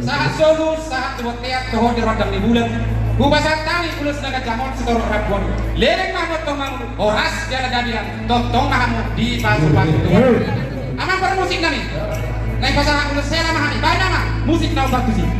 saat solo saat buat lihat toho di rodam di bulan Bubasa tali ulus naga jamon setor rabuan leleng mahmud tomang oras jala dadian totong mahmud di pasu-pasu amang per musik nami naik pasang ulus saya mahami banyak mah musik nau bagus sih.